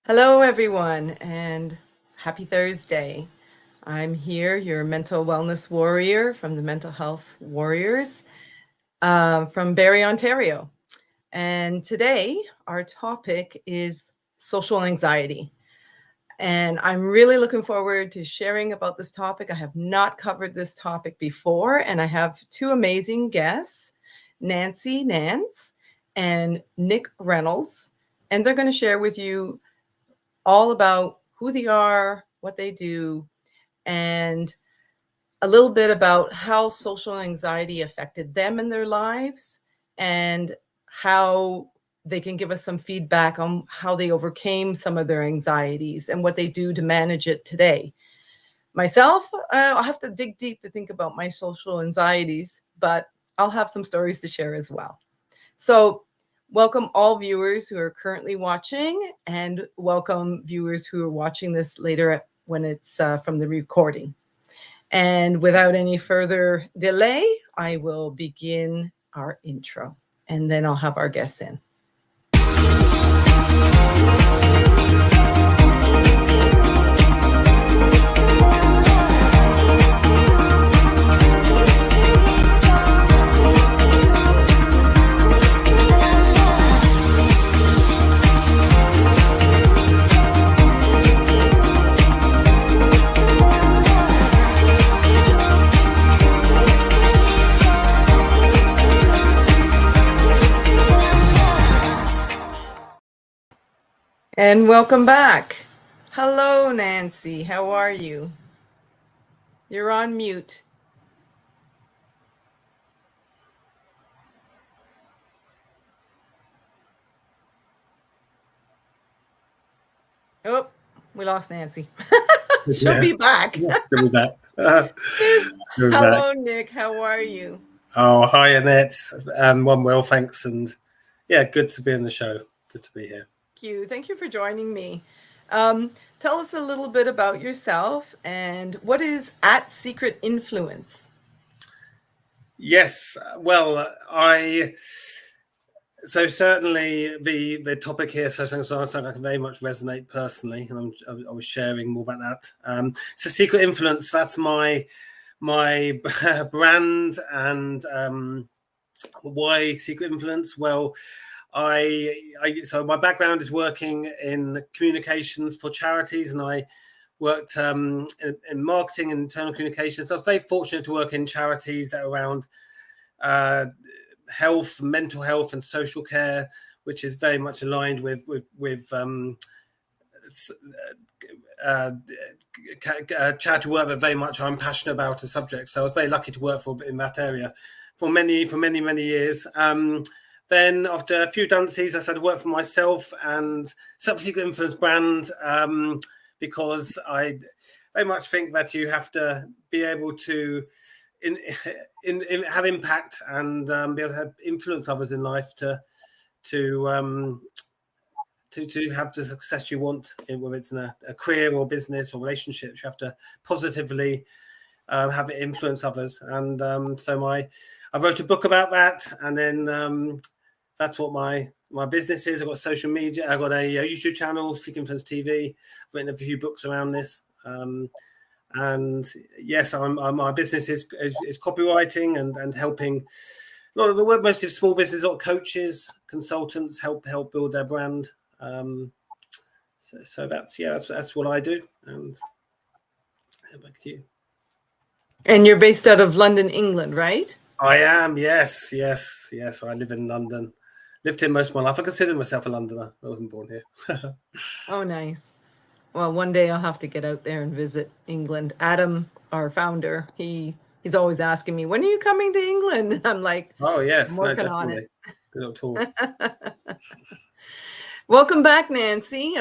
Hello, everyone, and happy Thursday. I'm here, your mental wellness warrior from the Mental Health Warriors from Barrie, Ontario. And today, our topic is social anxiety. And I'm really looking forward to sharing about this topic. I have not covered this topic before, and I have two amazing guests, Nancy Nance and Nick Reynolds. And they're going to share with you all about who they are, what they do, and a little bit about how social anxiety affected them in their lives and how they can give us some feedback on how they overcame some of their anxieties and what they do to manage it today. Myself, I'll have to dig deep to think about my social anxieties, but I'll have some stories to share as well. So welcome all viewers who are currently watching, and welcome viewers who are watching this later when it's from the recording. And without any further delay, I will begin our intro, and then I'll have our guests in. And welcome back. Hello, Nancy. How are you? You're on mute. Oh, we lost Nancy. She'll be back. She'll be back. Hello, Nick. How are you? Oh, hi, Annette. One well, thanks. And yeah, good to be on the show. Good to be here. Thank you for joining me. Tell us a little bit about yourself and what is at Secret Influence? Yes, well, so certainly the topic here, social anxiety, I can very much resonate personally, and I was sharing more about that. So Secret Influence, that's my brand, and why Secret Influence? Well, so my background is working in communications for charities, and I worked in marketing and internal communications. So I was very fortunate to work in charities around health, mental health, and social care, which is very much aligned with charity work that very much I'm passionate about as subject. So I was very lucky to work in that area for many years. Then after a few redundancies, I started to work for myself and set up a Secret Influence brand, because I very much think that you have to be able to have impact and be able to have influence others in life to have the success you want, whether it's in a career or business or relationships. You have to positively have it influence others. And so I wrote a book about that, and then that's what my business is. I've got social media. I've got a YouTube channel, Secret Influence TV. I've written a few books around this. And yes, my business is copywriting and helping a lot of the work, mostly small business, a lot of coaches, consultants help build their brand. So that's what I do. And back to you. And you're based out of London, England, right? I am. Yes. I live in London. Lived here most of my life. I consider myself a Londoner. I wasn't born here. Oh, nice. Well, one day I'll have to get out there and visit England. Adam, our founder, he's always asking me, when are you coming to England? And I'm like, oh, yes, I'm working on it. Good old tour. Welcome back, Nancy.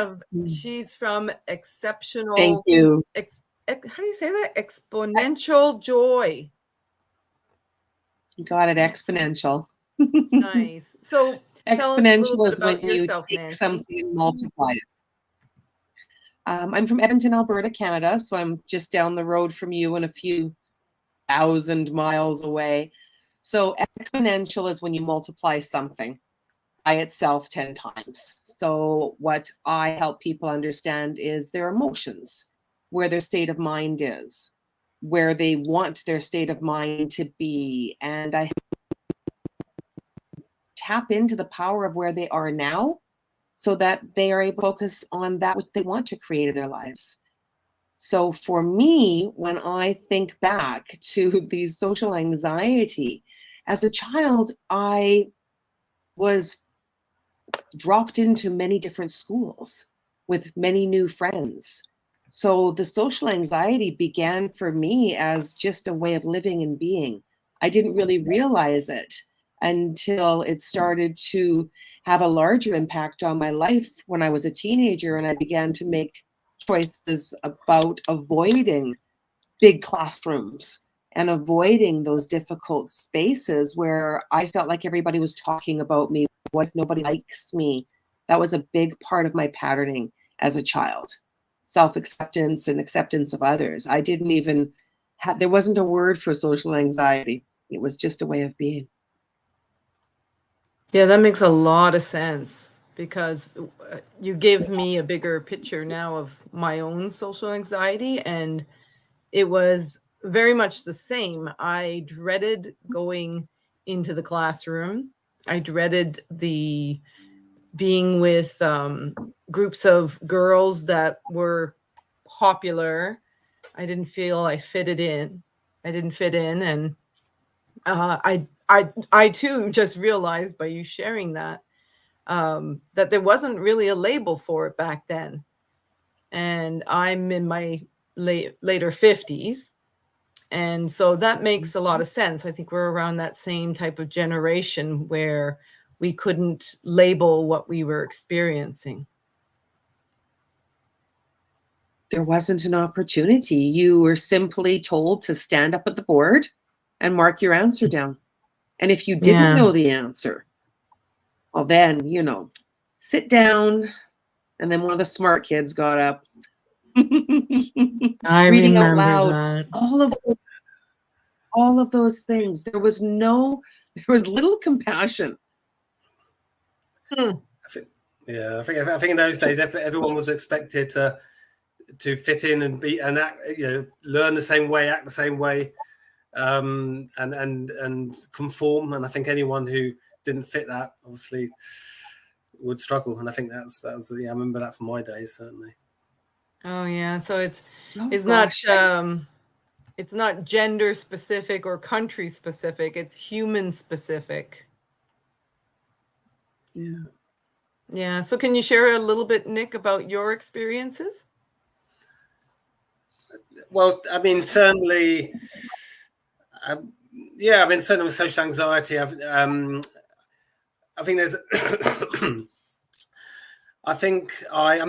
She's from Exceptional. Thank you. How do you say that? Exponential Joy. You got it. Exponential. Nice. So exponential is when you take Nancy. something and multiply it. I'm from Edmonton, Alberta, Canada, so I'm just down the road from you and a few thousand miles away. So exponential is when you multiply something. itself 10 times. So what I help people understand is their emotions, where their state of mind is, where they want their state of mind to be. And I tap into the power of where they are now so that they are able to focus on that which they want to create in their lives. So for me, when I think back to the social anxiety, as a child, I was dropped into many different schools with many new friends. So the social anxiety began for me as just a way of living and being. I didn't really realize it until it started to have a larger impact on my life when I was a teenager and I began to make choices about avoiding big classrooms and avoiding those difficult spaces where I felt like everybody was talking about me. What if nobody likes me? That was a big part of my patterning as a child. Self-acceptance and acceptance of others. I didn't even have, there wasn't a word for social anxiety. It was just a way of being. Yeah, that makes a lot of sense because you give me a bigger picture now of my own social anxiety, and it was very much the same. I dreaded going into the classroom. I dreaded the being with groups of girls that were popular. I didn't feel I fitted in. I didn't fit in, and I too just realized by you sharing that that there wasn't really a label for it back then. And I'm in my later 50s. And so that makes a lot of sense. I think we're around that same type of generation where we couldn't label what we were experiencing. There wasn't an opportunity. You were simply told to stand up at the board and mark your answer down. And if you didn't Yeah, know the answer, well, then, sit down. And then one of the smart kids got up, I reading out remember loud, that. all of those things. There was little compassion. Hmm. I think in those days everyone was expected to fit in and be and act, learn the same way, act the same way, and conform. And I think anyone who didn't fit that obviously would struggle. And I think that was I remember that from my days certainly. Oh yeah. So it's Oh it's not gosh. it's not gender specific or country specific. It's human specific. Yeah. Yeah. So can you share a little bit, Nick, about your experiences? Well, I mean, certainly, certainly with social anxiety, I think there's, I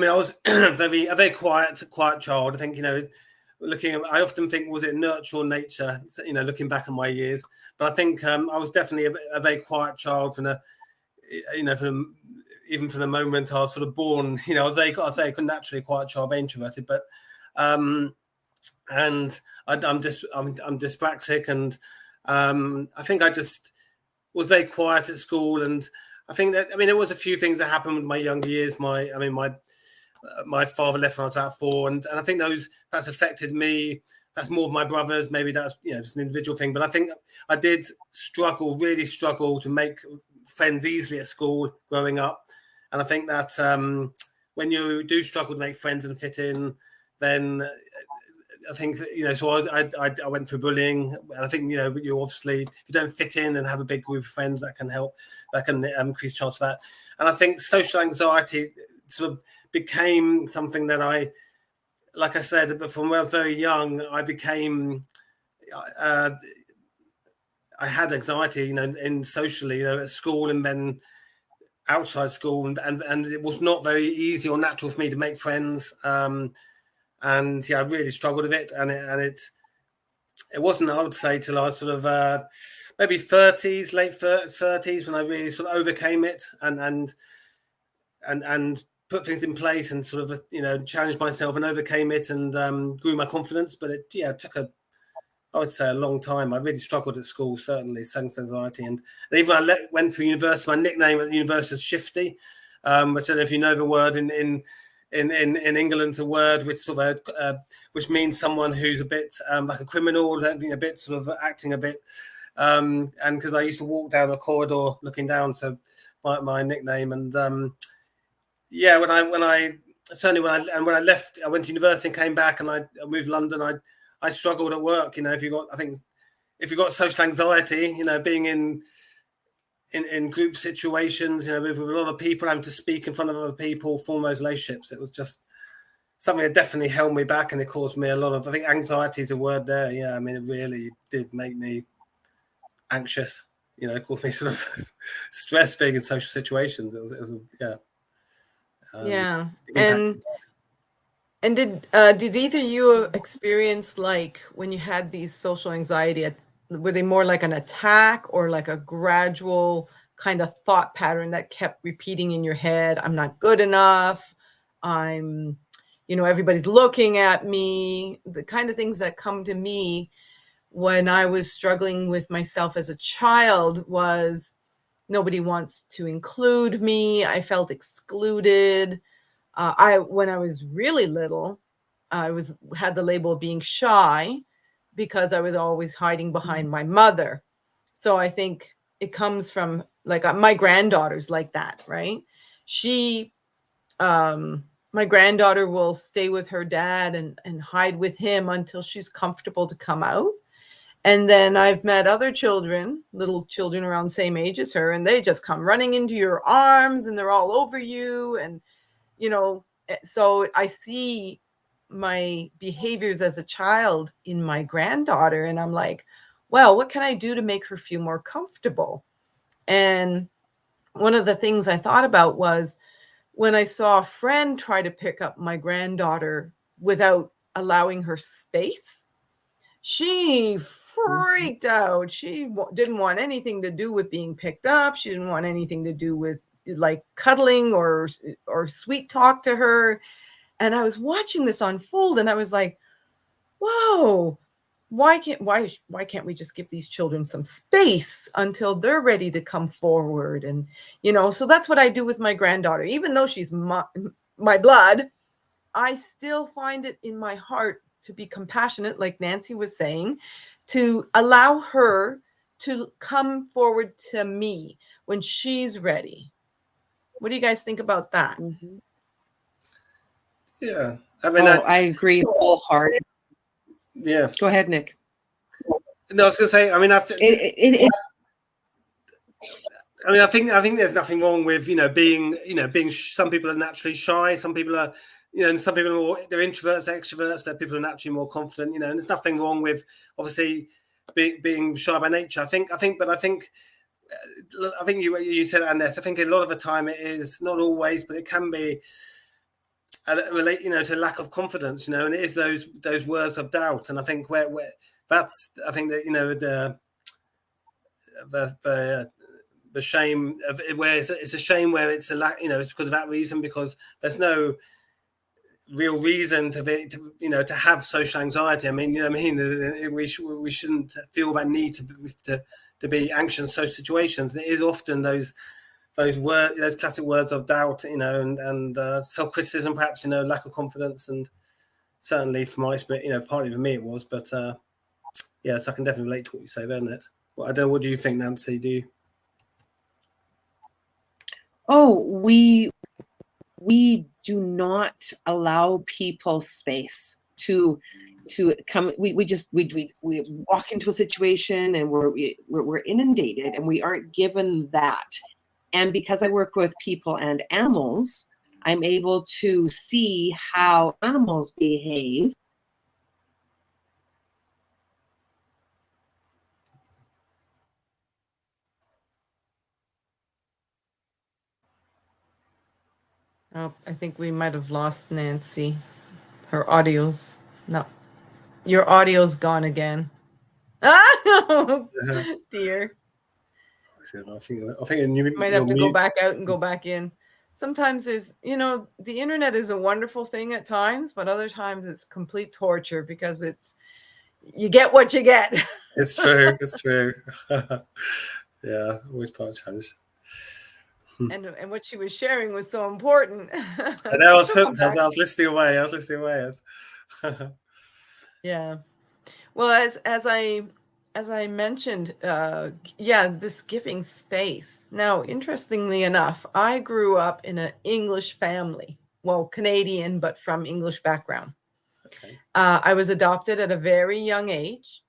was a very quiet child. I think, I often think, was it nurture or nature, looking back at my years, but I think I was definitely a very quiet child even from the moment I was sort of born. I was a naturally quiet child, very introverted, but and I'm dyspraxic, and I think I just was very quiet at school. And I think that there was a few things that happened with my younger years. My father left when I was about 4, and I think that's affected me. That's more of my brothers. Maybe that's just an individual thing, but I think I did really struggle to make friends easily at school growing up. And I think that when you do struggle to make friends and fit in, then I think so I went through bullying, and I think you obviously, if you don't fit in and have a big group of friends, that can increase chance for that. And I think social anxiety sort of became something that like I said, but from when I was very young, I had anxiety, in socially, at school, and then outside school, and it was not very easy or natural for me to make friends. And I really struggled with it, and it wasn't, I would say, till I was sort of maybe 30s, late 30s, when I really sort of overcame it and put things in place and sort of challenged myself and overcame it, and grew my confidence. But it took I would say a long time. I really struggled at school, certainly, social anxiety. And even when I went through university, my nickname at the university was Shifty, which I don't know if you know the word in England, a word which sort of which means someone who's a bit like a criminal, a bit sort of acting a bit. And because I used to walk down a corridor looking down, so my nickname. And yeah, when I left, I went to university and came back, and I moved to London. I struggled at work. You know, if you got social anxiety, you know, being in group situations, you know, with a lot of people, having to speak in front of other people, form those relationships, it was just something that definitely held me back, and it caused me a lot of, I think anxiety is a word there. Yeah, I mean, it really did make me anxious. You know, it caused me sort of stress being in social situations. It was yeah. Yeah. Impact. And did either you experience, like, when you had these social anxiety, were they more like an attack or like a gradual kind of thought pattern that kept repeating in your head? I'm not good enough. I'm, everybody's looking at me. The kind of things that come to me when I was struggling with myself as a child was nobody wants to include me. I felt excluded. When I was really little, I had the label of being shy because I was always hiding behind my mother. So I think it comes from, like, my granddaughter's like that, right? My granddaughter will stay with her dad and hide with him until she's comfortable to come out. And then I've met other children, little children around the same age as her, and they just come running into your arms and they're all over you. And so I see my behaviors as a child in my granddaughter, and I'm like, well, what can I do to make her feel more comfortable? And one of the things I thought about was when I saw a friend try to pick up my granddaughter without allowing her space, she freaked out. She didn't want anything to do with being picked up. She didn't want anything to do with, like, cuddling or sweet talk to her. And I was watching this unfold, and I was like, whoa, why can't we just give these children some space until they're ready to come forward? And so that's what I do with my granddaughter. Even though she's my blood, I still find it in my heart to be compassionate, like Nancy was saying, to allow her to come forward to me when she's ready. What do you guys think about that? Mm-hmm. Yeah, I mean, I agree wholeheartedly. Yeah. Go ahead, Nick. No, I was going to say, I mean, I think there's nothing wrong with, being some people are naturally shy. Some people are, and some people are more, they're introverts, extroverts. They're people who are naturally more confident, and there's nothing wrong with obviously being shy by nature. I think you said, Annes, I think a lot of the time it is, not always, but it can be relate, to lack of confidence, and it is those words of doubt. And I think where that's, I think that, the shame of it, where it's a shame where it's a lack, it's because of that reason, because there's no real reason to have social anxiety. I mean, we shouldn't feel that need to be anxious in social situations. And it is often those classic words of doubt, and self-criticism, perhaps, lack of confidence. And certainly from my experience, partly for me it was, but yes, I can definitely relate to what you say there, Net. Well, I don't know, what do you think, Nancy? Do you? Oh, we do not allow people space to come. We walk into a situation and we're inundated and we aren't given that. And because I work with people and animals, I'm able to see how animals behave. Oh, I think we might have lost Nancy. Her audio's no. Your audio's gone again. Oh, dear. I think You might have to go back out and go back in. Sometimes there's, the internet is a wonderful thing at times, but other times it's complete torture because it's, you get what you get. It's true. It's true. Yeah, always part of the challenge. And what she was sharing was so important. And I was hooked as I was listening away. Yeah. Well, as I mentioned, yeah, this giving space. Now, interestingly enough, I grew up in an English family. Well, Canadian, but from English background. Okay. I was adopted at a very young age,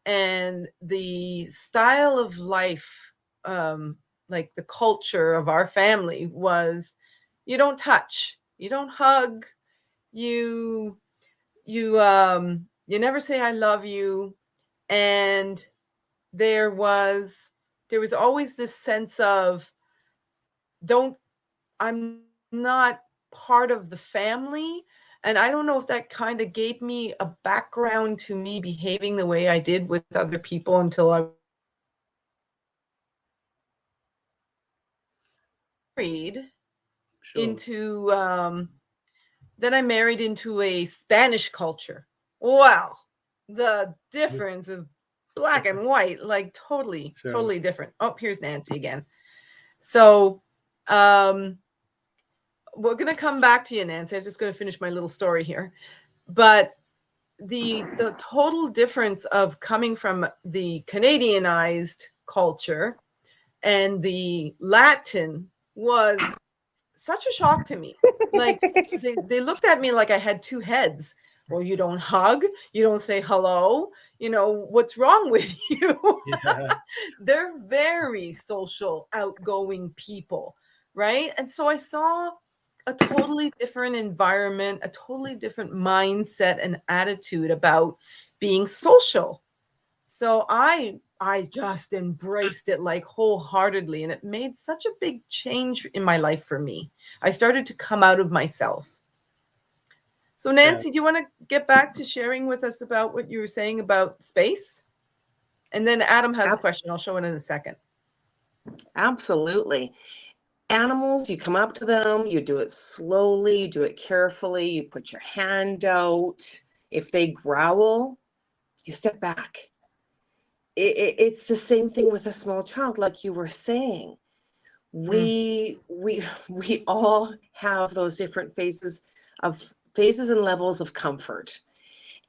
and the style of life, like the culture of our family, was you don't touch, you don't hug, you you never say I love you. And there was always this sense of, don't I'm not part of the family. And I don't know if that kind of gave me a background to me behaving the way I did with other people until I married Sure. into then I married into a Spanish culture. Wow, the difference of black and white, like totally, Sure. totally different. Oh, here's Nancy again. So we're going to come back to you, Nancy. I'm just going to finish my little story here. But the total difference of coming from the Canadianized culture and the Latin was such a shock to me. Like they looked at me like I had two heads. Well, you don't hug, you don't say hello, what's wrong with you? Yeah. They're very social, outgoing people, right? And so I saw a totally different environment, a totally different mindset and attitude about being social. So I just embraced it like wholeheartedly, and it made such a big change in my life for me. I started to come out of myself. So Nancy, do you want to get back to sharing with us about what you were saying about space? And then Adam has a question. I'll show it in a second. Absolutely. Animals, you come up to them, you do it slowly, you do it carefully, you put your hand out. If they growl, you step back. It's the same thing with a small child, like you were saying. We all have those different phases and levels of comfort.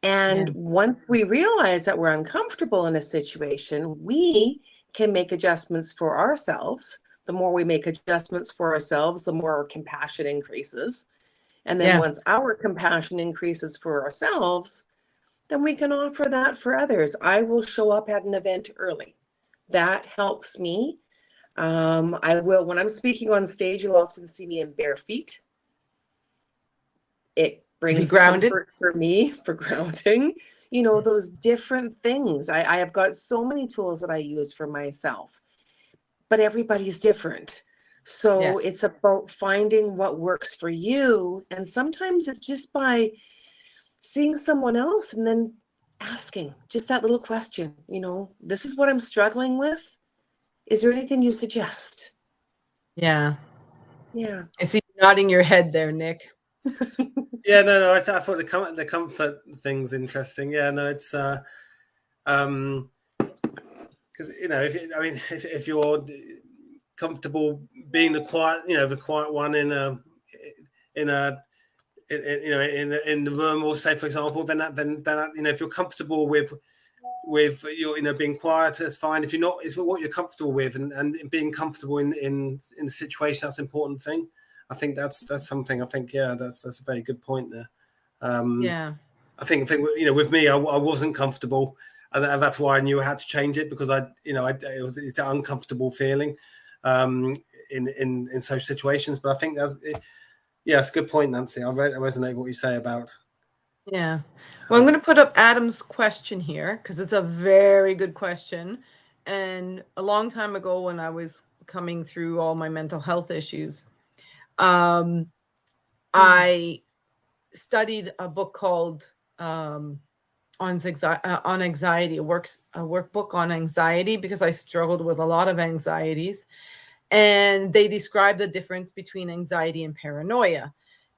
And once we realize that we're uncomfortable in a situation, we can make adjustments for ourselves. The more we make adjustments for ourselves, the more our compassion increases. And then once our compassion increases for ourselves, then we can offer that for others. I will show up at an event early. That helps me. I will, when I'm speaking on stage, you'll often see me in bare feet. It brings comfort for me, for grounding, those different things. I have got so many tools that I use for myself, but everybody's different. So it's about finding what works for you. And sometimes it's just by seeing someone else and then asking just that little question, this is what I'm struggling with. Is there anything you suggest? Yeah. Yeah. I see you nodding your head there, Nick. Yeah, no, I thought the comfort thing's interesting. Yeah, no, it's because if you're comfortable being the quiet one in the room, or say for example, then if you're comfortable with your being quiet, that's fine. If you're not, it's what you're comfortable with, and being comfortable in the situation, that's an important thing. I think that's something. I think that's a very good point there. I think with me, I wasn't comfortable, and that's why I knew I had to change it, because it's an uncomfortable feeling in social situations. But I think it's a good point, Nancy. I resonate with what you say about. Yeah. Well, I'm going to put up Adam's question here because it's a very good question. And a long time ago, when I was coming through all my mental health issues, I studied a book called on anxiety, a workbook on anxiety, because I struggled with a lot of anxieties. And they describe the difference between anxiety and paranoia.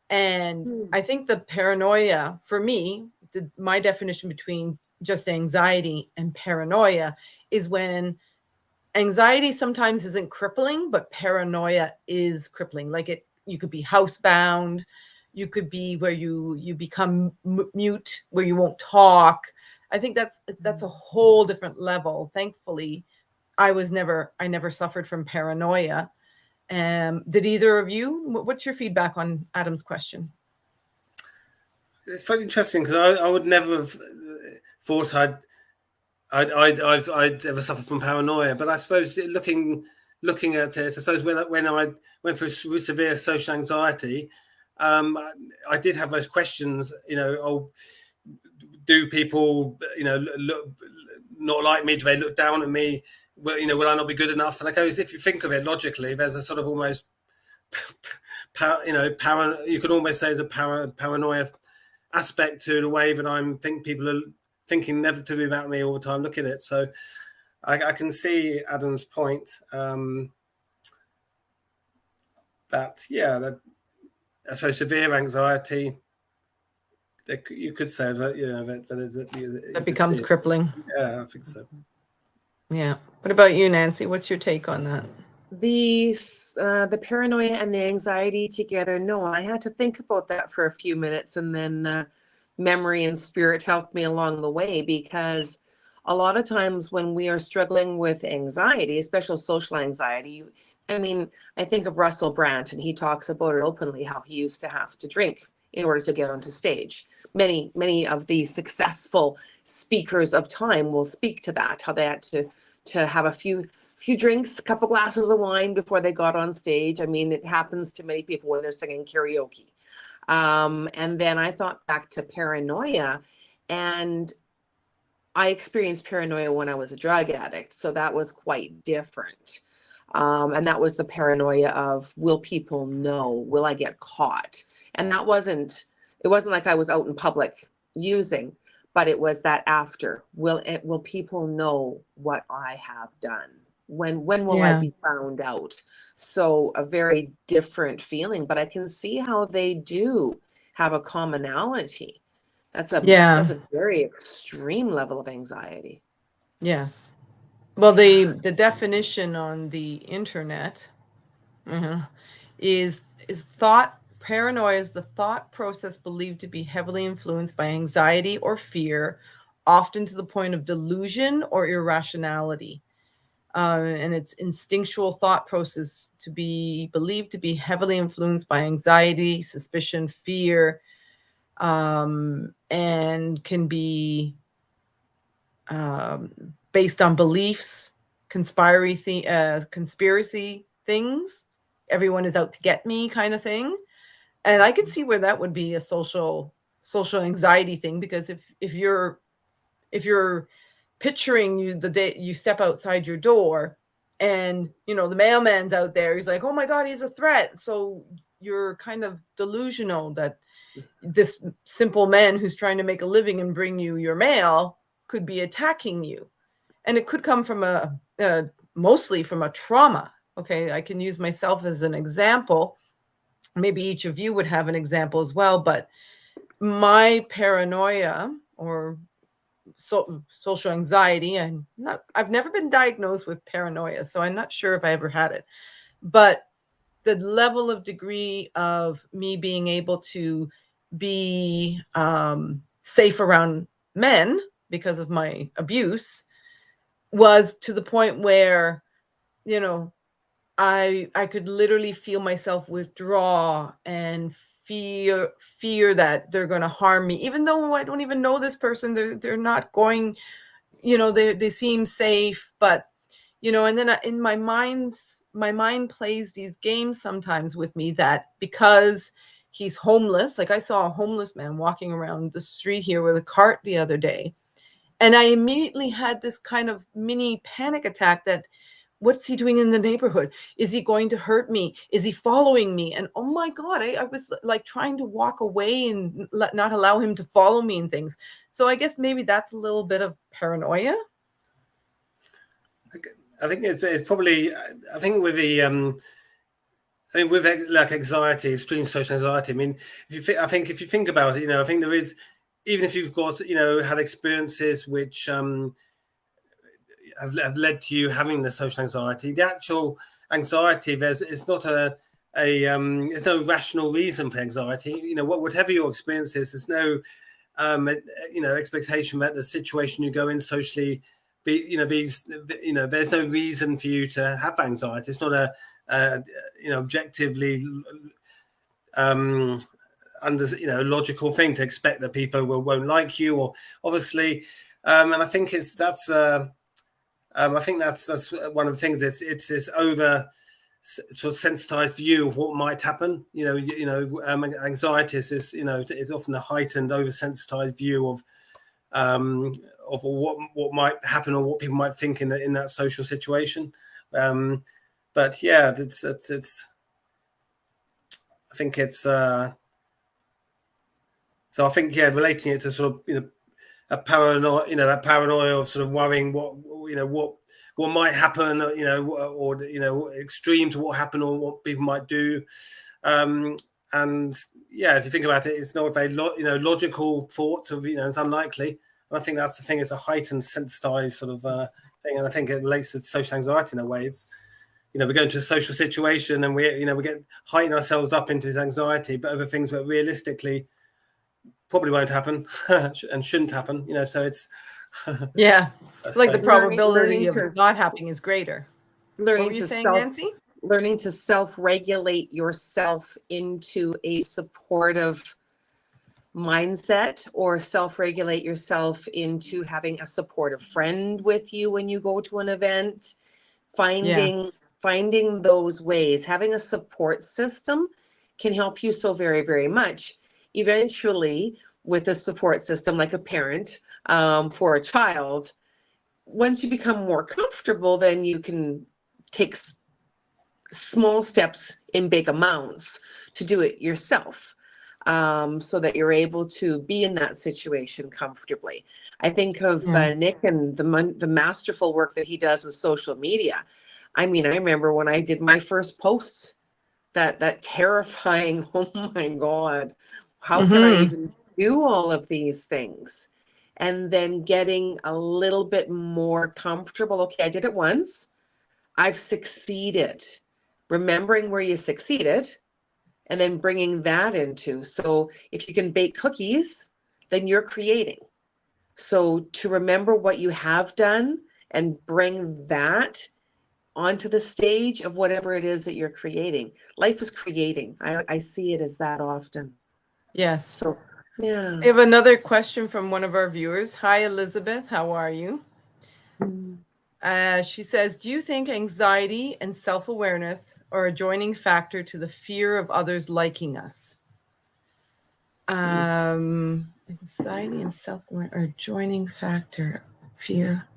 And I think the paranoia, for me, my definition between just anxiety and paranoia is when anxiety sometimes isn't crippling, but paranoia is crippling. Like you could be housebound, you could be where you become mute, where you won't talk. I think that's a whole different level. Thankfully, I never suffered from paranoia. Did either of you? What's your feedback on Adam's question? It's quite interesting because I would never have thought I'd ever suffered from paranoia, but I suppose looking at it, I suppose when I went through severe social anxiety, I did have those questions. Oh, do people, look not like me? Do they look down at me? Will I not be good enough? And I goes, if you think of it logically, there's a sort of almost, you could almost say there's a paranoia aspect to the way that think people are thinking negatively about me all the time. Look at it. So I can see Adam's point, that so severe anxiety, you could say that that becomes crippling. Yeah, I think so. Yeah. What about you, Nancy? What's your take on that? The paranoia and the anxiety together. No, I had to think about that for a few minutes, and then memory and spirit helped me along the way, because a lot of times when we are struggling with anxiety, especially social anxiety, I think of Russell Brand, and he talks about it openly, how he used to have to drink in order to get onto stage. Many of the successful speakers of time will speak to that, how they had to have a few drinks, a couple glasses of wine before they got on stage. It happens to many people when they're singing karaoke. And then I thought back to paranoia, and I experienced paranoia when I was a drug addict. So that was quite different. And that was the paranoia of, will people know? Will I get caught? And it wasn't like I was out in public using, but it was that after, will people know what I have done? When will I be found out? So a very different feeling, but I can see how they do have a commonality. That's a very extreme level of anxiety. Yes. Well, the definition on the internet is thought. Paranoia is the thought process believed to be heavily influenced by anxiety or fear, often to the point of delusion or irrationality. And it's instinctual thought process to be believed to be heavily influenced by anxiety, suspicion, fear, and can be based on beliefs, conspiracy things. Everyone is out to get me, kind of thing. And I could see where that would be a social anxiety thing, because if you're picturing you the day you step outside your door, and the mailman's out there, he's like, oh my God, he's a threat. So you're kind of delusional that this simple man who's trying to make a living and bring you your mail could be attacking you. And it could come from mostly from a trauma. Okay, I can use myself as an example. Maybe each of you would have an example as well, but my paranoia or social anxiety, I've never been diagnosed with paranoia, so I'm not sure if I ever had it, but the level of degree of me being able to be safe around men because of my abuse was to the point where, I could literally feel myself withdraw and fear that they're going to harm me, even though I don't even know this person. They're not going, they seem safe, but and then in my mind plays these games sometimes with me, that because he's homeless, like I saw a homeless man walking around the street here with a cart the other day, and I immediately had this kind of mini panic attack that, what's he doing in the neighborhood? Is he going to hurt me? Is he following me? And oh my God, I was like trying to walk away and not allow him to follow me and things. So I guess maybe that's a little bit of paranoia. I think it's probably, I think with the, with like anxiety, extreme social anxiety. I think if you think about it, I think there is, even if you've got, had experiences which have led to you having the social anxiety, the actual anxiety, it's not there's no rational reason for anxiety. Whatever your experience is, there's no expectation that the situation you go in socially there's no reason for you to have anxiety. It's not a objectively logical thing to expect that people won't like you, or obviously, and I think that's one of the things. It's this over sort of sensitized view of what might happen. Anxiety is often a heightened, oversensitized view of what might happen or what people might think in that social situation. But yeah, it's I think it's so I think relating it to sort of a paranoia of sort of worrying what might happen, or extreme to what happened or what people might do. And if you think about it, it's not a very logical thought of it's unlikely. And I think that's the thing. It's a heightened, sensitized sort of thing, and I think it relates to social anxiety in a way. It's we go into a social situation and we get heighten ourselves up into this anxiety, but other things that realistically probably won't happen and shouldn't happen. So it's yeah, like the probability learning of not happening is greater. What were you saying, Nancy? Learning to self-regulate yourself into a supportive mindset, or self-regulate yourself into having a supportive friend with you when you go to an event, finding those ways. Having a support system can help you so very, very much. Eventually, with a support system like a parent for a child, once you become more comfortable, then you can take small steps in big amounts to do it yourself, so that you're able to be in that situation comfortably. I think of Nick and the masterful work that he does with social media. I mean, I remember when I did my first post, that terrifying, oh my God, how can I even do all of these things? And then getting a little bit more comfortable. Okay, I did it once. I've succeeded. Remembering where you succeeded and then bringing that into. So if you can bake cookies, then you're creating. So to remember what you have done and bring that onto the stage of whatever it is that you're creating. Life is creating. I see it as that often. Yes. So, yeah. We have another question from one of our viewers. Hi, Elizabeth. How are you? She says, do you think anxiety and self-awareness are a joining factor to the fear of others liking us? Anxiety and self-awareness are a joining factor. Fear.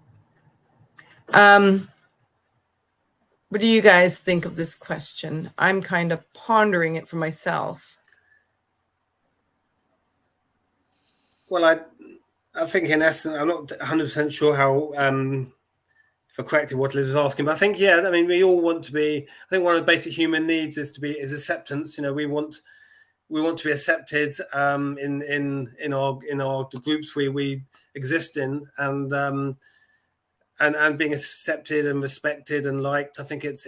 What do you guys think of this question? I'm kind of pondering it for myself. Well, I think in essence, I'm not 100% sure how for correcting what Liz was asking, but I think we all want to be. I think one of the basic human needs is acceptance. We want to be accepted in our the groups we exist in, and being accepted and respected and liked. I think it's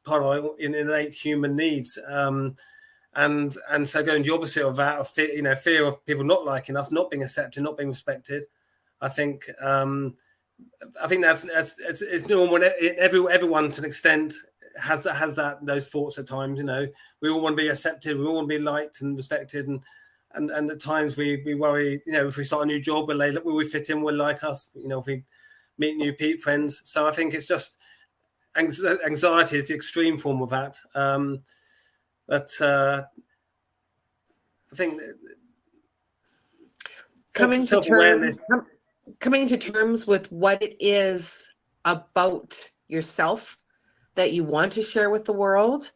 part of our innate human needs. And so going the opposite of that, of fear of people not liking us, not being accepted, not being respected. I think that's it's normal. Everyone to an extent has those thoughts at times. We all want to be accepted, we all want to be liked and respected, and at times we worry. If we start a new job, will we fit in? Will like us? If we meet new friends. So I think it's just anxiety is the extreme form of that. But I think coming to terms with what it is about yourself that you want to share with the world,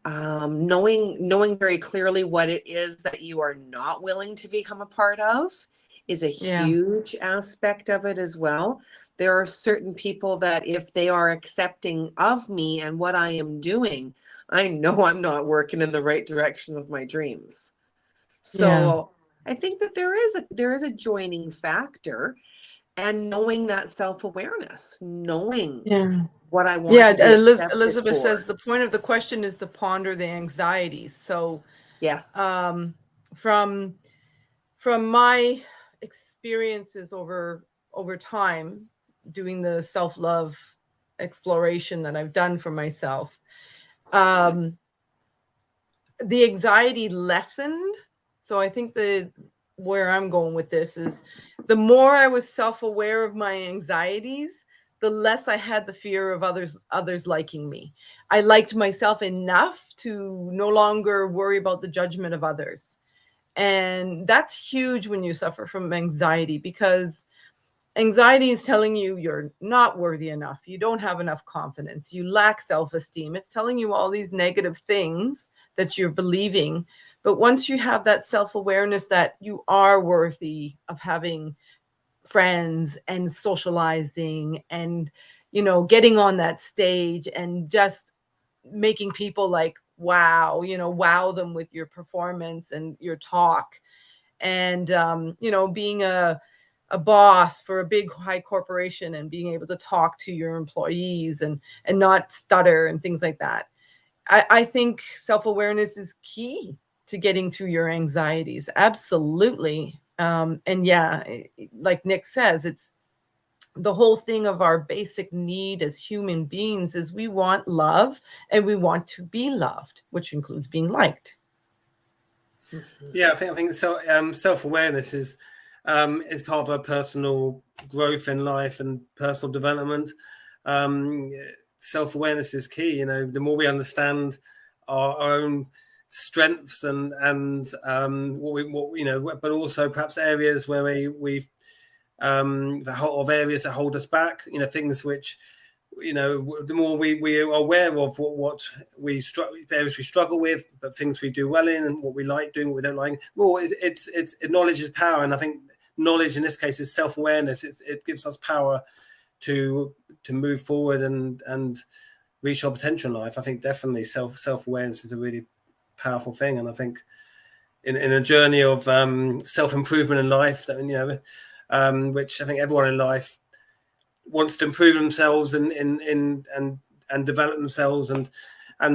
knowing very clearly what it is that you are not willing to become a part of is a huge aspect of it as well. There are certain people that if they are accepting of me and what I am doing, I know I'm not working in the right direction of my dreams. So I think that there is a joining factor, and knowing that self-awareness, knowing what I want Yeah, to be accepted Elizabeth for. says the point of the question is to ponder the anxieties. So Yes. From my experiences over time, doing the self-love exploration that I've done for myself, the anxiety lessened. So I think where I'm going with this is, the more I was self-aware of my anxieties, the less I had the fear of others liking me. I liked myself enough to no longer worry about the judgment of others. And that's huge when you suffer from anxiety, because anxiety is telling you you're not worthy enough. You don't have enough confidence. You lack self-esteem. It's telling you all these negative things that you're believing. But once you have that self-awareness that you are worthy of having friends and socializing and, getting on that stage and just making people like, wow, wow them with your performance and your talk. And, being a boss for a big high corporation and being able to talk to your employees and not stutter and things like that. I think self-awareness is key to getting through your anxieties. Absolutely. And yeah, like Nick says, it's the whole thing of our basic need as human beings is we want love and we want to be loved, which includes being liked. Yeah, I think so. Self-awareness is part of our personal growth in life and personal development. Self-awareness is key. The more we understand our own strengths and but also perhaps areas where we've of areas that hold us back. Things which the more we are aware of what areas we struggle with, but things we do well in, and what we like doing, what we don't like. Well, it's knowledge is power, and I think knowledge in this case is self-awareness. It gives us power to move forward and reach our potential in life. I think definitely self-awareness is a really powerful thing, and I think in a journey of self-improvement in life, that which I think everyone in life wants to improve themselves and develop themselves and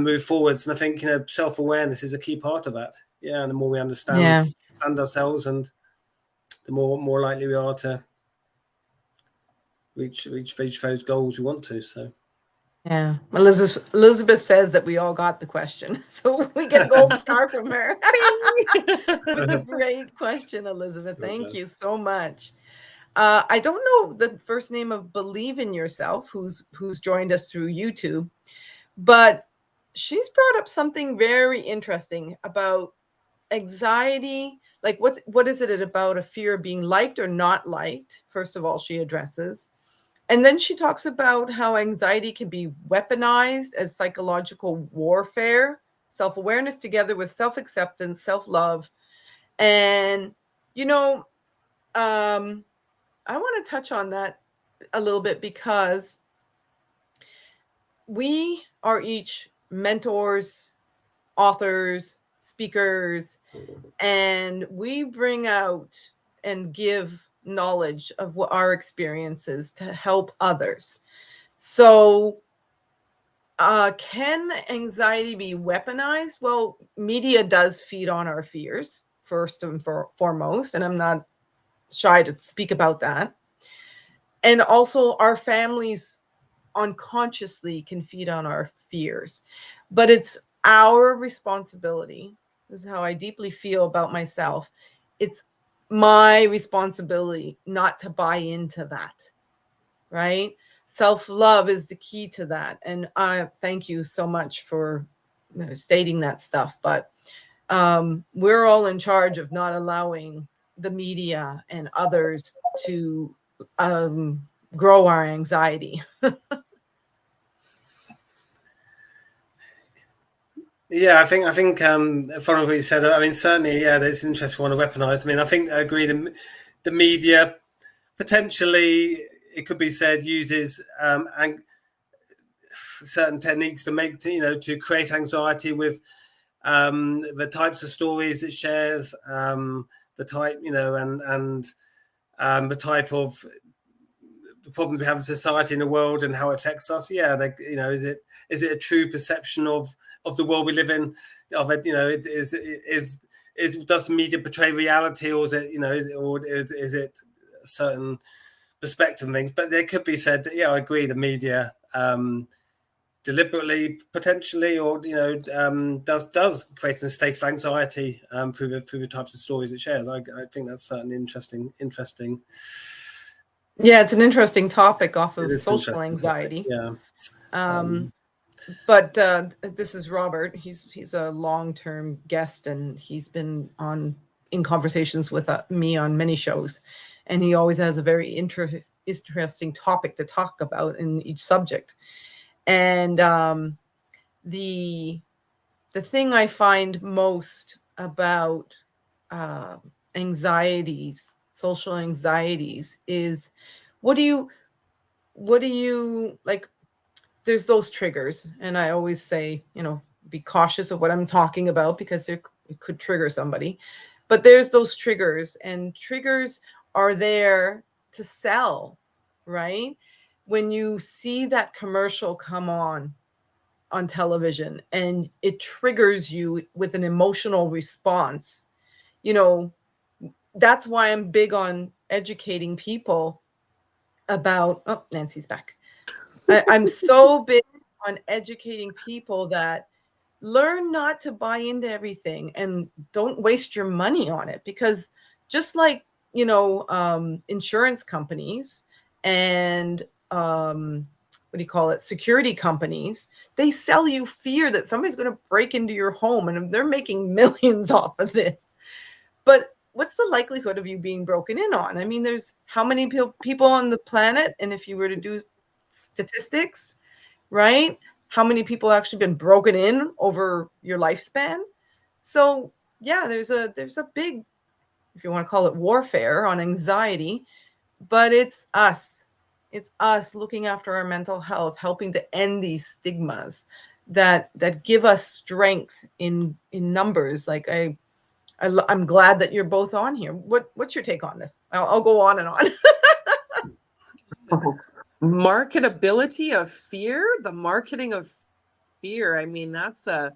move forwards. And I think self-awareness is a key part of that. Yeah, and the more we understand ourselves, and the more likely we are to reach those goals we want to. So yeah, Elizabeth says that we all got the question, so we get a gold star from her. It was a great question, Elizabeth. Thank you so much. I don't know the first name of Believe in Yourself, who's joined us through YouTube, but she's brought up something very interesting about anxiety. Like, what is it about a fear of being liked or not liked? First of all, she addresses. And then she talks about how anxiety can be weaponized as psychological warfare, self-awareness together with self-acceptance, self-love. And, I want to touch on that a little bit, because we are each mentors, authors, speakers, and we bring out and give knowledge of what our experiences to help others. So, can anxiety be weaponized? Well, media does feed on our fears, first and foremost, and I'm not shy to speak about that. And also, our families unconsciously can feed on our fears. But it's our responsibility. This is how I deeply feel about myself. It's my responsibility not to buy into that, right? Self-love is the key to that. And I thank you so much for stating that stuff. But we're all in charge of not allowing the media and others to grow our anxiety. Yeah, I think following what you said, I mean, certainly, yeah, there's an interesting one to weaponize. I mean, I think I agree. The media potentially, it could be said, uses certain techniques to make to create anxiety with the types of stories it shares, the the type, and the type of problems we have in society and the world and how it affects us. Yeah, is it a true perception of the world we live in? Of it, does the media portray reality, or is it a certain perspective of things? But there could be said that, I agree, the media deliberately, potentially, or does create a state of anxiety through the types of stories it shares. I think that's certainly interesting. Yeah, it's an interesting topic off of social anxiety. Topic, yeah. But this is Robert. He's a long-term guest, and he's been in conversations with me on many shows, and he always has a very interesting topic to talk about in each subject. And the thing I find most about anxieties, social anxieties, is what do you like? There's those triggers, and I always say, be cautious of what I'm talking about, because it could trigger somebody. But there's those triggers, and triggers are there to sell, right? When you see that commercial come on television and it triggers you with an emotional response, that's why I'm big on educating people about, oh, Nancy's back. I'm so big on educating people that learn not to buy into everything and don't waste your money on it, because just like, insurance companies and what do you call it, security companies, they sell you fear that somebody's going to break into your home and they're making millions off of this. But what's the likelihood of you being broken in on? I mean, there's how many people on the planet, and if you were to do statistics, right, how many people actually been broken in over your lifespan? So yeah, there's a big, if you want to call it, warfare on anxiety, but it's us looking after our mental health, helping to end these stigmas that give us strength in numbers. Like I'm glad that you're both on here. What's your take on this? I'll go on and on. Marketability of fear, the marketing of fear. I mean, that's a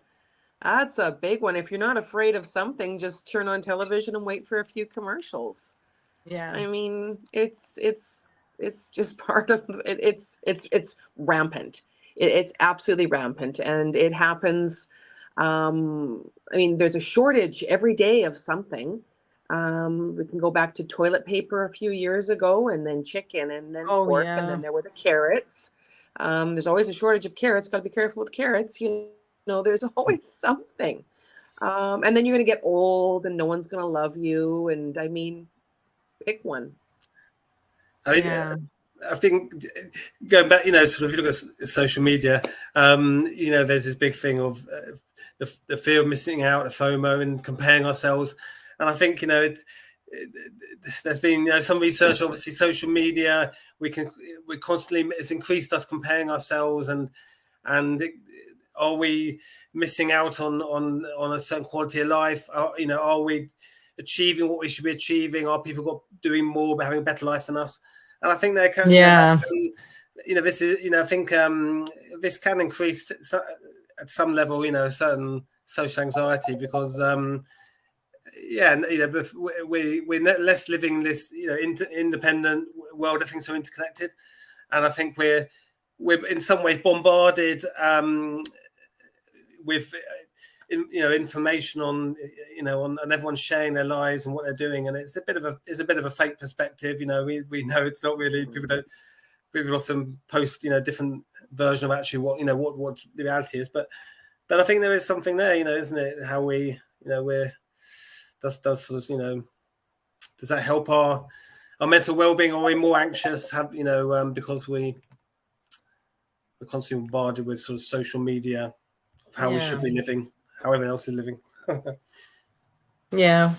big one. If you're not afraid of something, just turn on television and wait for a few commercials. Yeah. I mean, it's just part of it. It's rampant. It's absolutely rampant, and it happens. I mean, there's a shortage every day of something. We can go back to toilet paper a few years ago, and then chicken, and then pork, and then there were the carrots. There's always a shortage of carrots. Got to be careful with carrots. There's always something. And then you're going to get old, and no one's going to love you. And I mean, pick one. I think going back, sort of, if you look at social media, there's this big thing of the fear of missing out, the FOMO, and comparing ourselves. And I think, there's been some research. Obviously, social media, it's increased us comparing ourselves, and are we missing out on a certain quality of life? Are we achieving what we should be achieving? Are people doing more, but having a better life than us? And I think they can. This is. I think this can increase at some level. A certain social anxiety, because we're less living this independent world. Everything's so interconnected, and I think we're in some ways bombarded with information on and everyone's sharing their lives and what they're doing, and it's a bit of a fake perspective. We know it's not really. People often post different version of actually what the reality is, but I think there is something there, isn't it? How we we're does sort of does that help our mental well-being? Or are we more anxious because we're constantly bombarded with sort of social media of how we should be living, how everyone else is living? Yeah.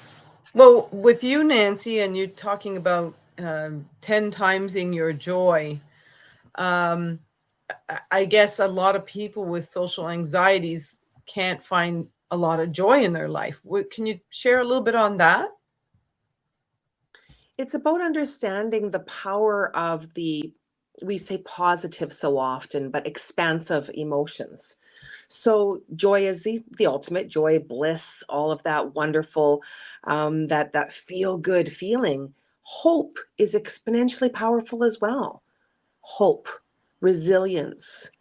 Well, with you, Nancy, and you talking about 10 timesing your joy, I guess a lot of people with social anxieties can't find a lot of joy in their life. Can you share a little bit on that? It's about understanding the power of we say positive so often, but expansive emotions. So joy is the ultimate joy, bliss, all of that wonderful, that feel good feeling. Hope is exponentially powerful as well. Hope, resilience,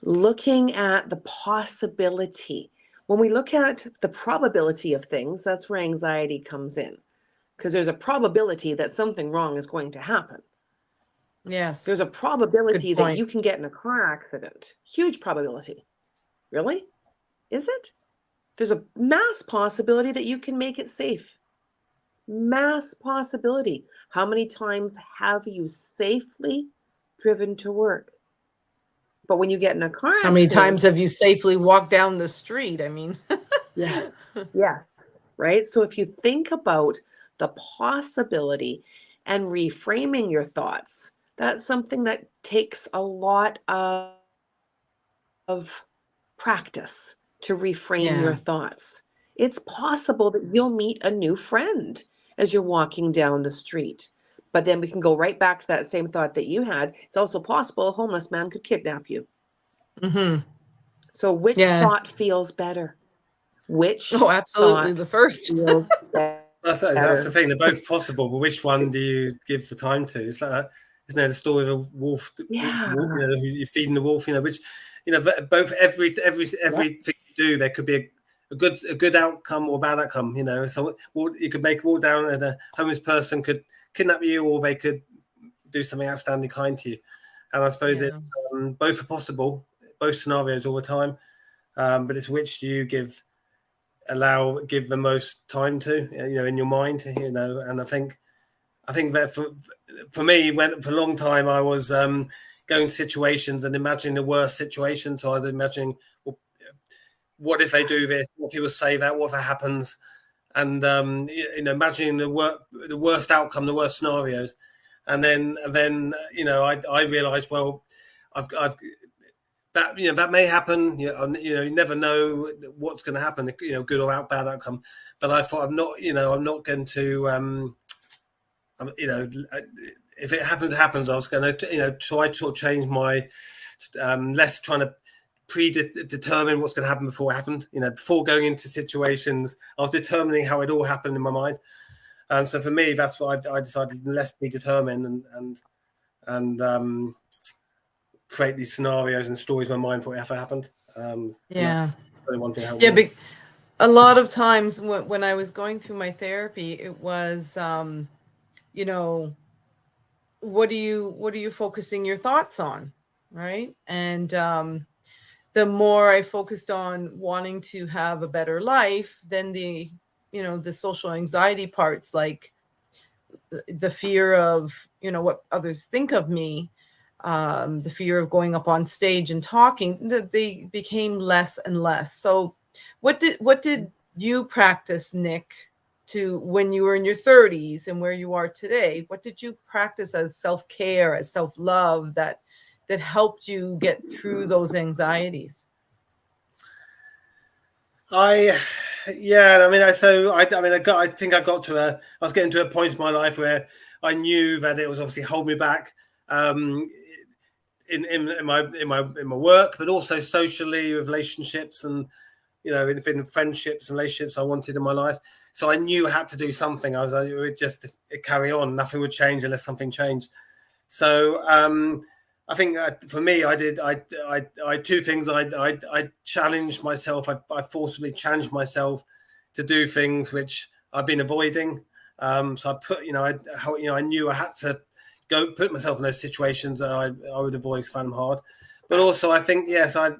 looking at the possibility. When we look at the probability of things, that's where anxiety comes in, because there's a probability that something wrong is going to happen. Yes. There's a Good probability that point. you can get in a car accident. Huge probability. Really? Is it? There's a mass possibility that you can make it safe. Mass possibility. How many times have you safely driven to work? But when you get in a car How many times accident, have you safely walked down the street? I mean, yeah, yeah, right? So if you think about the possibility and reframing your thoughts, that's something that takes a lot of practice to reframe your yeah. thoughts. It's possible that you'll meet a new friend as you're walking down the street. But then we can go right back to that same thought that you had. It's also possible a homeless man could kidnap you. Hmm. So which Yeah. thought feels better? Which Oh, absolutely. thought The first. feels That's the better? thing. They're both possible, but which one do you give the time to? It's like that, isn't there? The story of a wolf, Yeah. who you're feeding the wolf. Which, both Yep. everything you do, there could be a good outcome or bad outcome. So you could make a walk down, and a homeless person could kidnap you, or they could do something outstanding kind to you. And I suppose Yeah. both are possible, both scenarios all the time. But it's which do you give the most time to, in your mind, and I think that for me, when for a long time I was going to situations and imagining the worst situation. So I was imagining, well, what if they do this, what people say, that what if that happens, and imagining the worst outcome, the worst scenarios. And then I realized, well, I've that that may happen. You never know what's going to happen. Good or bad outcome. But I thought I'm not going to. If it happens, it happens. I was going to try to change my less trying to predetermine what's going to happen before it happened. Before going into situations, I was determining how it all happened in my mind. So for me, that's why I decided less predetermine and create these scenarios and stories in my mind for it ever happened. Yeah. Only one thing helped Yeah. me. A lot of times when I was going through my therapy, it was, you know, what are you focusing your thoughts on? Right. And, the more I focused on wanting to have a better life, then the social anxiety parts, like the fear of, what others think of me, the fear of going up on stage and talking, that they became less and less. So what did you practice, Nick, to when you were in your 30s and where you are today? What did you practice as self-care, as self-love that helped you get through those anxieties? I Yeah, I mean, I think I got to I was getting to a point in my life where I knew that it was obviously holding me back, um, in my work, but also socially with relationships and in friendships and relationships I wanted in my life. So I knew I had to do something. It would just carry on. Nothing would change unless something changed. So I think for me, I two things. I challenged myself. I forcibly challenged myself to do things which I've been avoiding. So I put, I knew I had to go put myself in those situations that I would avoid, found them hard. But also, I think yes, I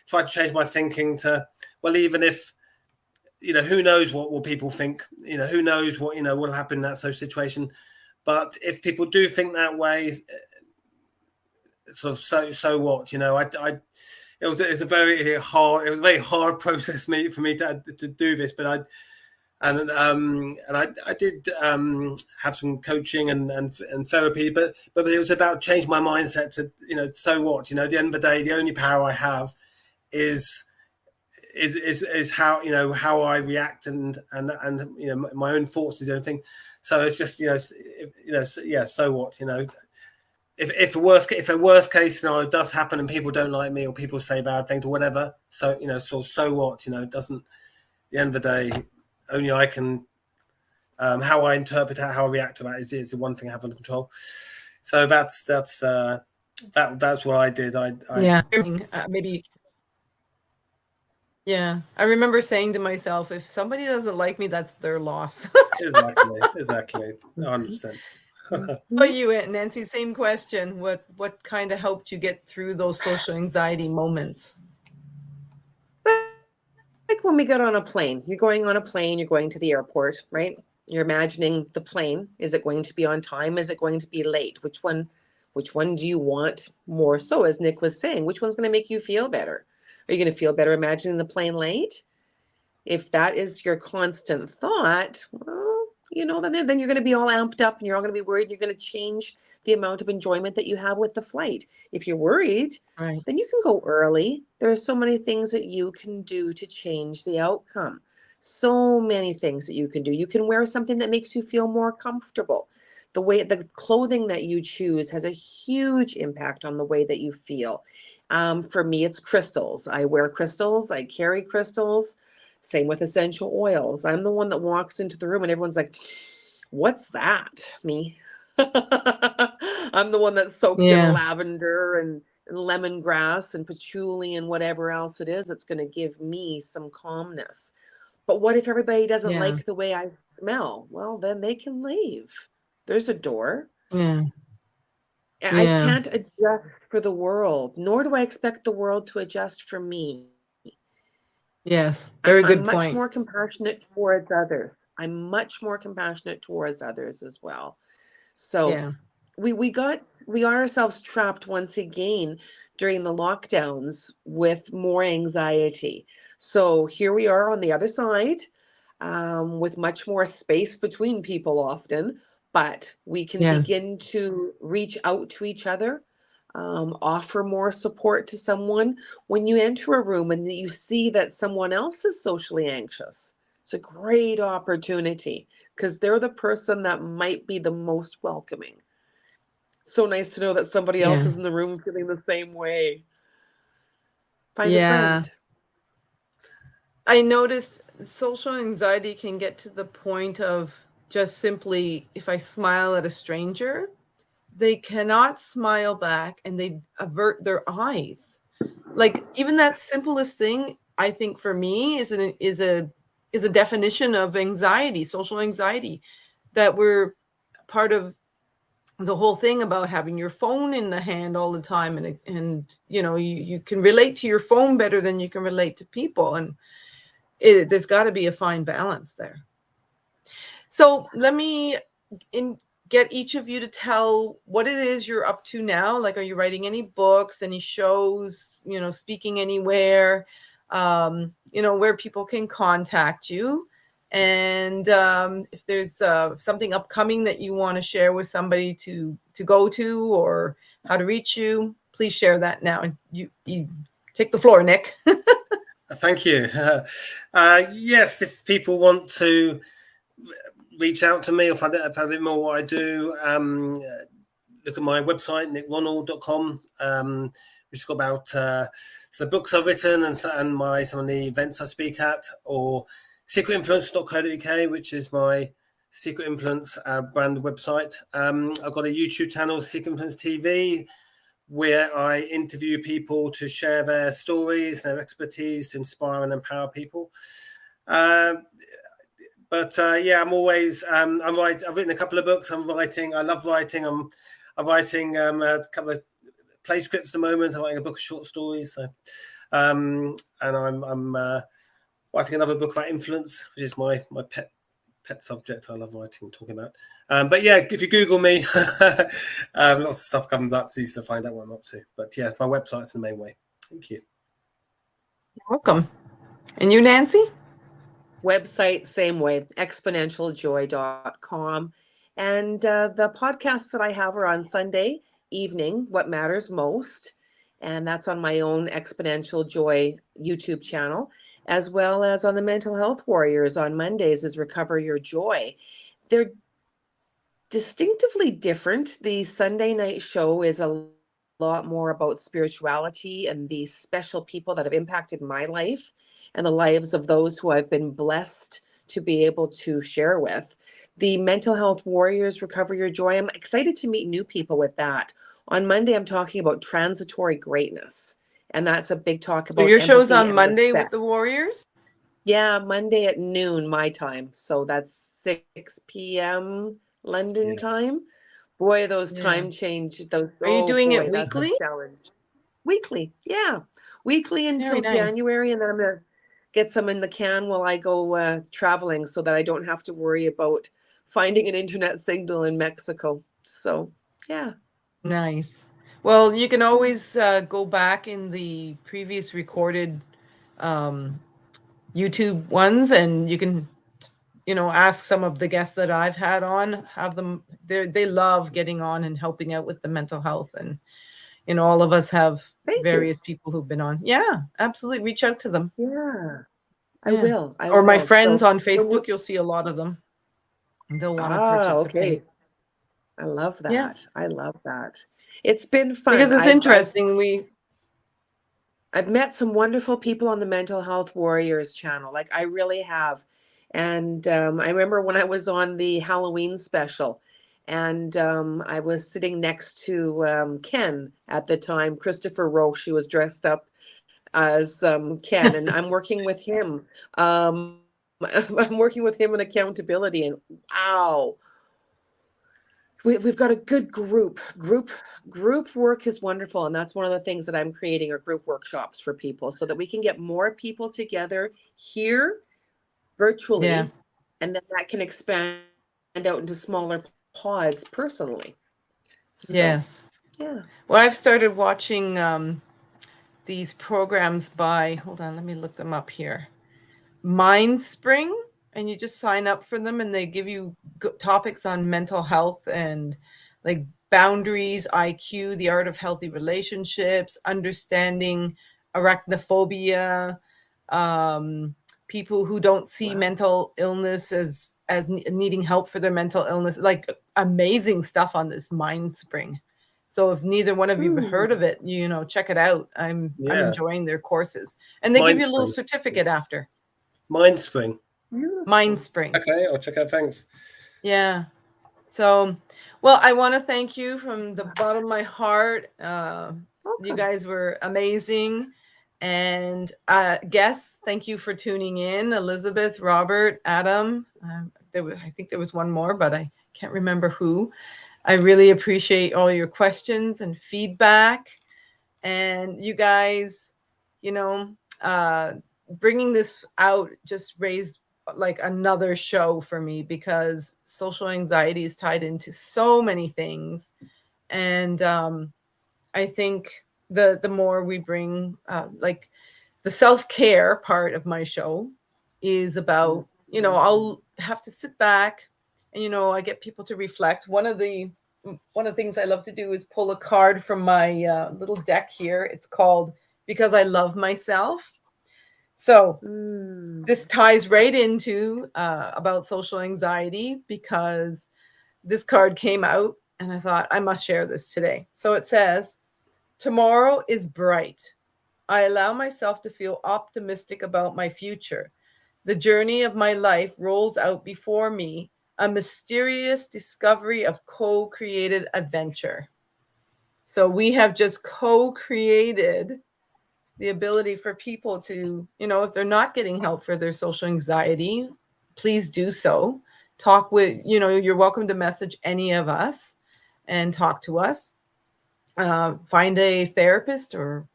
tried to change my thinking to, well, even if who knows what will people think, who knows what will happen in that social situation. But if people do think that way, sort of so what, it's a very hard process for me to do this. But I did have some coaching and therapy, but it was about changing my mindset to so what, at the end of the day, the only power I have is is how, you know, how I react and you know, my own thoughts is the only thing. So it's just, you know, yeah, so what, you know, if a worst case scenario does happen and people don't like me or people say bad things or whatever, so, you know, so what, you know, it doesn't, at the end of the day, only I can, how I interpret it, how I react to that is the one thing I have under control. So that's what I did. Yeah, maybe. Yeah, I remember saying to myself, if somebody doesn't like me, that's their loss. exactly 100%. Oh, you, Nancy, same question. What kind of helped you get through those social anxiety moments? Like when we get on a plane, you're going on a plane, you're going to the airport, right? You're imagining the plane. Is it going to be on time? Is it going to be late? Which one do you want more so? As Nick was saying, which one's going to make you feel better? Are you going to feel better imagining the plane late? If that is your constant thought, well, you know, then you're going to be all amped up and you're all going to be worried. You're going to change the amount of enjoyment that you have with the flight. If you're worried, Right. then you can go early. There are so many things that you can do to change the outcome. So many things that you can do. You can wear something that makes you feel more comfortable. The clothing that you choose has a huge impact on the way that you feel. For me, it's crystals. I wear crystals. I carry crystals. Same with essential oils. I'm the one that walks into the room and everyone's like, what's that? Me. I'm the one that's soaked in Yeah. lavender and lemongrass and patchouli and whatever else it is that's going to give me some calmness. But what if everybody doesn't Yeah. like the way I smell? Well, then they can leave. There's a door. Yeah. I Yeah. can't adjust for the world, nor do I expect the world to adjust for me. Yes. I'm Very I'm good much point. more compassionate towards others. I'm much more compassionate towards others as well. So Yeah. we got ourselves trapped once again during the lockdowns with more anxiety. So here we are on the other side, with much more space between people often, but we can Yeah. begin to reach out to each other, offer more support to someone. When you enter a room and you see that someone else is socially anxious, it's a great opportunity because they're the person that might be the most welcoming. So nice to know that somebody else Yeah. is in the room feeling the same way. Find a Yeah. friend. I noticed social anxiety can get to the point of just simply, if I smile at a stranger, they cannot smile back and they avert their eyes. Like even that simplest thing, I think for me is a definition of anxiety, social anxiety, that we're part of the whole thing about having your phone in the hand all the time, and you know, you can relate to your phone better than you can relate to people, and there's got to be a fine balance there. So let me get each of you to tell what it is you're up to now. Like, are you writing any books, any shows, you know, speaking anywhere, you know, where people can contact you? And if there's something upcoming that you want to share with somebody to go to, or how to reach you, please share that now. You take the floor, Nick. Thank you. Yes, if people want to reach out to me or find out a bit more what I do, look at my website, nickronald.com, which has got about the books I've written and some of the events I speak at, or secretinfluence.co.uk, which is my Secret Influence brand website. I've got a YouTube channel, Secret Influence TV, where I interview people to share their stories, their expertise, to inspire and empower people. Yeah, I'm always I'm writing. I've written a couple of books. I'm writing. I love writing. I'm writing a couple of play scripts at the moment. I'm writing a book of short stories. So, and I'm writing another book about influence, which is my pet subject. I love writing and talking about. But yeah, if you Google me, lots of stuff comes up. It's easy to find out what I'm up to. But yeah, my website's the main way. Thank you. You're welcome. And you, Nancy? Website, same way, exponentialjoy.com. And the podcasts that I have are on Sunday evening, What Matters Most. And that's on my own Exponential Joy YouTube channel. as well as on the Mental Health Warriors on Mondays is Recover Your Joy. They're distinctively different. The Sunday night show is a lot more about spirituality and the special people that have impacted my life and the lives of those who I've been blessed to be able to share with. The Mental Health Warriors Recover Your Joy, I'm excited to meet new people with that. On Monday, I'm talking about transitory greatness. And that's a big talk So about your show's empathy on and Monday with respect. the Warriors? Yeah, Monday at noon, my time. So that's 6 p.m. London Yeah. time. Boy, those Yeah. time change. Those, Are you oh doing it boy, that's a weekly? challenge. Weekly, yeah. Weekly Very until nice. January, and then I'm gonna get some in the can while I go traveling so that I don't have to worry about finding an internet signal in Mexico. So, yeah. Nice. Well, you can always go back in the previous recorded um, YouTube ones, and you can, ask some of the guests that I've had on. Have them. They love getting on and helping out with the mental health, and all of us have Thank you. various people who've been on. Yeah, absolutely. Reach out to them. Yeah, I Yeah, will. I or my will. friends So on when Facebook. You'll see a lot of them. They'll want to okay. participate. I love Yeah, that. I love that. It's been because fun. it's interesting. I've met some wonderful people on the Mental Health Warriors channel. Like I really have. And I remember when I was on the Halloween special and I was sitting next to Ken at the time, Christopher Roche. He was dressed up as Ken, and I'm working with him. I'm working with him in accountability, and wow, we've got a good group work is wonderful, and that's one of the things that I'm creating are group workshops for people so that we can get more people together here Yeah. virtually, and then that can expand out into smaller pods personally. So Yes. yeah. Well, I've started watching these programs by, hold on, let me look them up here. Mindspring, and you just sign up for them, and they give you topics on mental health and like boundaries, IQ, the art of healthy relationships, understanding arachnophobia, um, people who don't see Wow. mental illness as needing help for their mental illness, like amazing stuff on this Mindspring. So if neither one of you have heard of Hmm. it, check it out. I'm Yeah. enjoying their courses, and they give you a little Mindspring. certificate after. Mindspring. Beautiful. Mindspring. Okay, I'll check out. Thanks. Yeah. So, well, I want to thank you from the bottom of my heart. You Welcome. guys were amazing. And guests, thank you for tuning in. Elizabeth, Robert, Adam. I think there was one more, but I can't remember who. I really appreciate all your questions and feedback. And you guys, you know, uh, bringing this out just raised like another show for me, because social anxiety is tied into so many things. And I think the more we bring like the self-care part of my show is about, I'll have to sit back and, I get people to reflect. One of the things I love to do is pull a card from my little deck here. It's called Because I Love Myself. So Mm. this ties right into about social anxiety, because this card came out and I thought I must share this today. So it says, tomorrow is bright. I allow myself to feel optimistic about my future. The journey of my life rolls out before me, a mysterious discovery of co-created adventure. So we have just co-created the ability for people to, if they're not getting help for their social anxiety, please do so. Talk with, you're welcome to message any of us and talk to us. Find a therapist or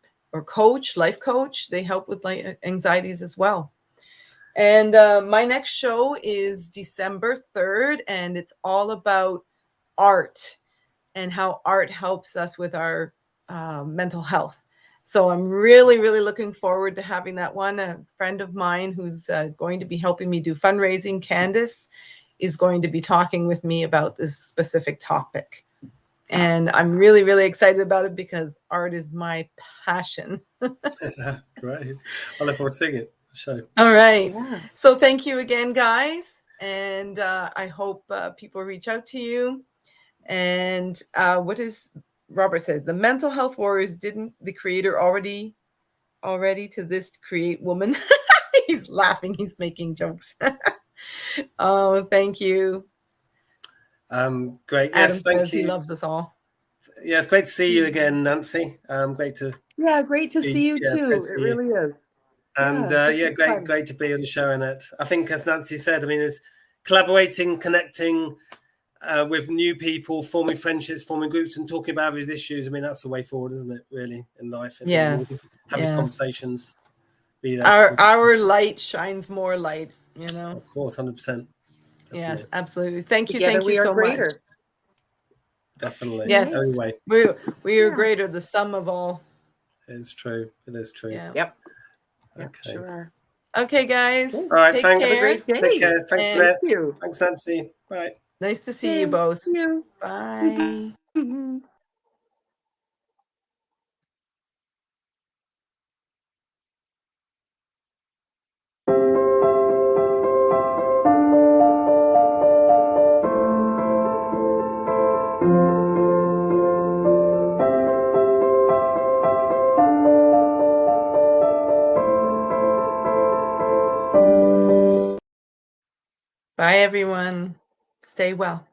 coach, life coach. They help with like anxieties as well. And my next show is December 3rd, and it's all about art and how art helps us with our mental health. So I'm really, really looking forward to having that one. A friend of mine who's going to be helping me do fundraising, Candace, is going to be talking with me about this specific topic. And I'm really, really excited about it because art is my passion. Great. I look forward to seeing it. So All right. Yeah. So thank you again, guys. And I hope people reach out to you. And what is Robert says, the mental health warriors, didn't the creator already to this create woman? He's laughing. He's making jokes. Oh, thank you. great. Adam Yes, thank says he you. loves us all. Yeah, it's great to see you again, Nancy. Great to Great to see you great too. to It see you. really is. And this is fun. great to be on the show, Annette. I think, as Nancy said, I mean, it's collaborating, connecting with new people, forming friendships, forming groups, and talking about these issues. I mean, that's the way forward, isn't it? Really, in life, and Yes. have these conversations. Our light shines more light. You know. Of course, 100%. Yes, absolutely. Thank you. Together Thank you we are so greater. much. Definitely. Yes. Anyway, We are greater, the sum of all. it's true. It is true. Yeah. Yep. Okay. Sure are. Okay, guys. All right. Take Thanks. care. Have a great day. Take care. Thanks, And Annette. Thank you. Thanks, Nancy. Bye. Nice to see you both. Thank you. Bye. Bye, everyone. Stay well.